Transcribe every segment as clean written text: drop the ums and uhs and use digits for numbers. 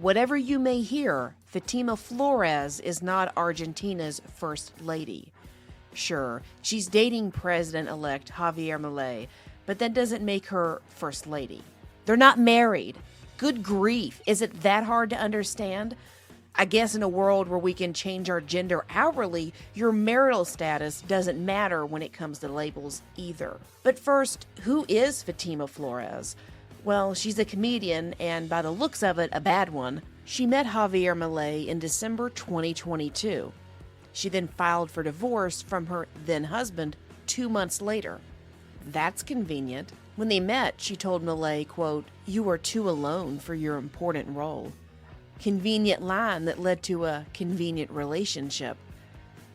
Whatever you may hear, Fatima Flores is not Argentina's first lady. Sure, she's dating President-elect Javier Milei, but that doesn't make her first lady. They're not married. Good grief, is it that hard to understand? I guess in a world where we can change our gender hourly, your marital status doesn't matter when it comes to labels either. But first, who is Fatima Flores? Well, she's a comedian, and by the looks of it, a bad one. She met Javier Milei in December 2022. She then filed for divorce from her then-husband 2 months later. That's convenient. When they met, she told Milei, quote, "You are too alone for your important role." Convenient line that led to a convenient relationship.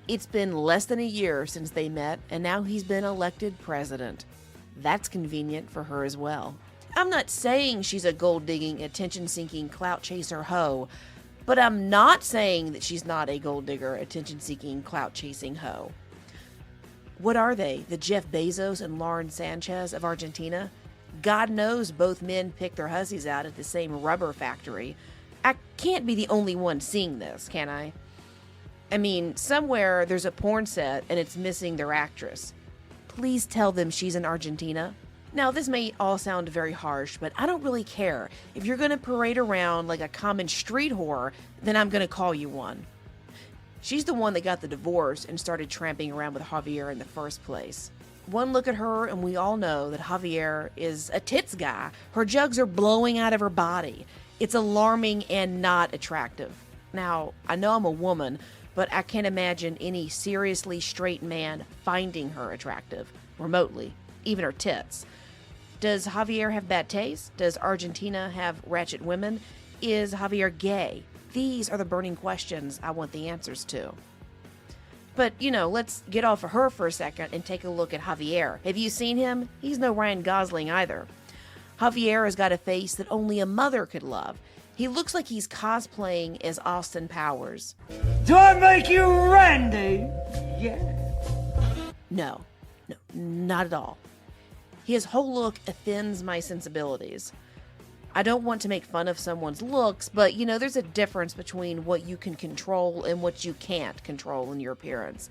It's been less than a year since they met, and now he's been elected president. That's convenient for her as well. I'm not saying she's a gold-digging, attention-seeking, clout-chaser hoe, but I'm not saying that she's not a gold-digger, attention-seeking, clout-chasing hoe. What are they, the Jeff Bezos and Lauren Sanchez of Argentina? God knows both men pick their hussies out at the same rubber factory. I can't be the only one seeing this, can I? I mean, somewhere there's a porn set and it's missing their actress. Please tell them she's in Argentina. Now, this may all sound very harsh, but I don't really care. If you're going to parade around like a common street whore, then I'm going to call you one. She's the one that got the divorce and started tramping around with Javier in the first place. One look at her and we all know that Javier is a tits guy. Her jugs are blowing out of her body. It's alarming and not attractive. Now, I know I'm a woman, but I can't imagine any seriously straight man finding her attractive, remotely, even her tits. Does Javier have bad taste? Does Argentina have ratchet women? Is Javier gay? These are the burning questions I want the answers to. But, let's get off of her for a second and take a look at Javier. Have you seen him? He's no Ryan Gosling either. Javier has got a face that only a mother could love. He looks like he's cosplaying as Austin Powers. Do I make you Randy? Yeah. No, not at all. His whole look offends my sensibilities. I don't want to make fun of someone's looks, but there's a difference between what you can control and what you can't control in your appearance.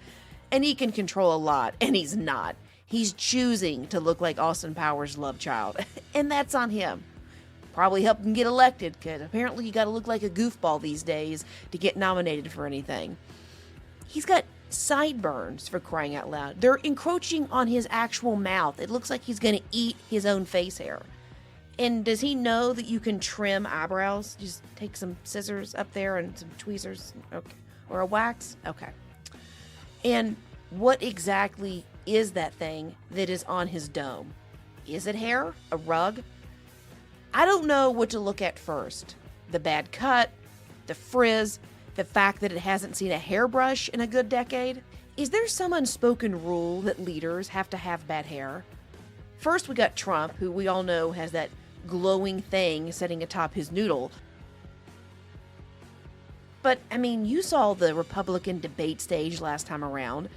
And he can control a lot, and he's not. He's choosing to look like Austin Powers' love child, and that's on him. Probably helped him get elected, because apparently you gotta look like a goofball these days to get nominated for anything. He's got sideburns, for crying out loud. They're encroaching on his actual mouth. It looks like he's gonna eat his own face hair. And does he know that you can trim eyebrows? Just take some scissors up there and some tweezers, okay, or a wax? Okay. And what exactly is that thing that is on his dome? Is it hair? A rug? I don't know what to look at first. The bad cut, the frizz, the fact that it hasn't seen a hairbrush in a good decade. Is there some unspoken rule that leaders have to have bad hair? First, we got Trump, who we all know has that glowing thing sitting atop his noodle. But, you saw the Republican debate stage last time around.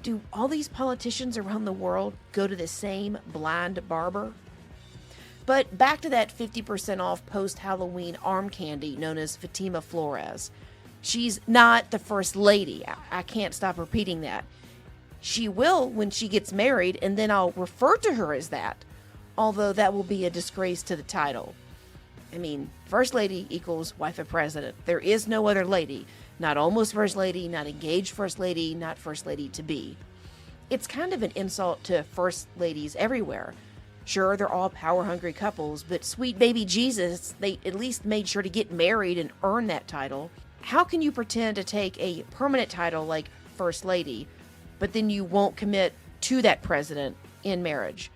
Do all these politicians around the world go to the same blind barber? But back to that 50% off post-Halloween arm candy known as Fatima Flores. She's not the first lady. I can't stop repeating that. She will when she gets married, and then I'll refer to her as that. Although that will be a disgrace to the title. First lady equals wife of president. There is no other lady. Not almost first lady, not engaged first lady, not first lady to be. It's kind of an insult to first ladies everywhere. Sure, they're all power-hungry couples, but sweet baby Jesus, they at least made sure to get married and earn that title. How can you pretend to take a permanent title like first lady, but then you won't commit to that president in marriage?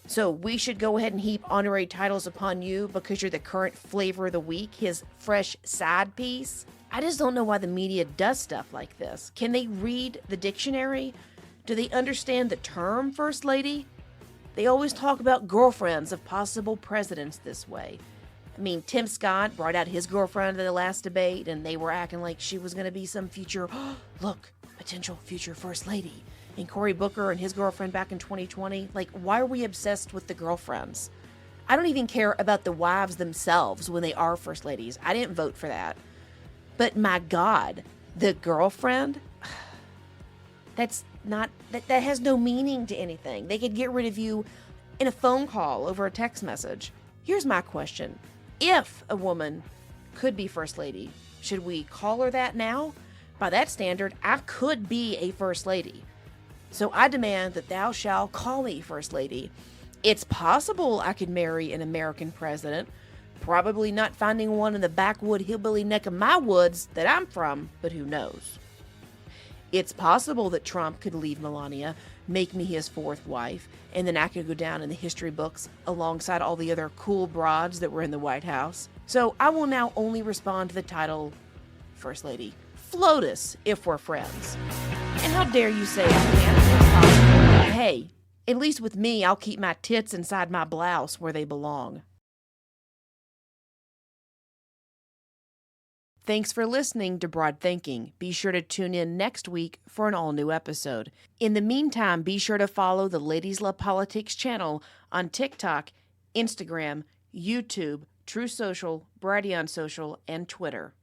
So we should go ahead and heap honorary titles upon you because you're the current flavor of the week, his fresh side piece? I just don't know why the media does stuff like this. Can they read the dictionary? Do they understand the term first lady? They always talk about girlfriends of possible presidents this way. Tim Scott brought out his girlfriend at the last debate, and they were acting like she was going to be some future, potential future first lady. And Cory Booker and his girlfriend back in 2020, why are we obsessed with the girlfriends? I don't even care about the wives themselves when they are first ladies. I didn't vote for that. But my God, the girlfriend, that has no meaning to anything. They could get rid of you in a phone call over a text message. Here's my question. If a woman could be first lady, should we call her that now? By that standard, I could be a first lady. So I demand that thou shalt call me first lady. It's possible I could marry an American president, probably not finding one in the backwood hillbilly neck of my woods that I'm from, but who knows? It's possible that Trump could leave Melania, make me his fourth wife, and then I could go down in the history books alongside all the other cool broads that were in the White House. So I will now only respond to the title First Lady. FLOTUS, if we're friends. And how dare you say I can't? It's possible. Hey, at least with me, I'll keep my tits inside my blouse where they belong. Thanks for listening to Broad Thinking. Be sure to tune in next week for an all-new episode. In the meantime, be sure to follow the Ladies Love Politics channel on TikTok, Instagram, YouTube, True Social, Brighteon Social, and Twitter.